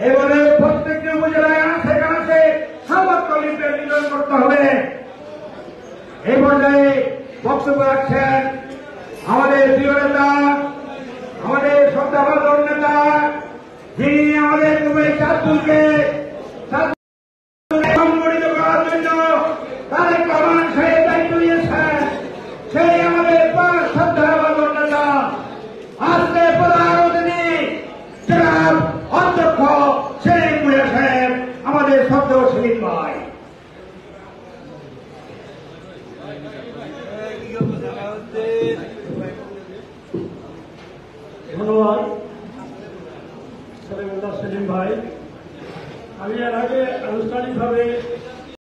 এবারে প্রত্যেকটি উপজেলায় সেখানে সংবাদ কর্মীদের নিয়োগ করতে হবে। এই পর্যায়ে বক্তব্য রাখছেন আমাদের প্রিয় নেতা, আমাদের শ্রদ্ধাভাজন নেতা, যিনি আমাদের চাঁদপুরকে সংগঠিত করার জন্য তারেক রহমান সাহেব দায়িত্ব নিয়েছেন। সেই আমাদের শ্রদ্ধাভাজন নেতা আজকে প্রধান অতিথি জনাব অধ্যক্ষ শেখ মুহিয়া সাহেব, আমাদের শব্দ শহীদ ভাই। ধন্যবাদ সেলিম ভাই। আমি এর আগে আনুষ্ঠানিকভাবে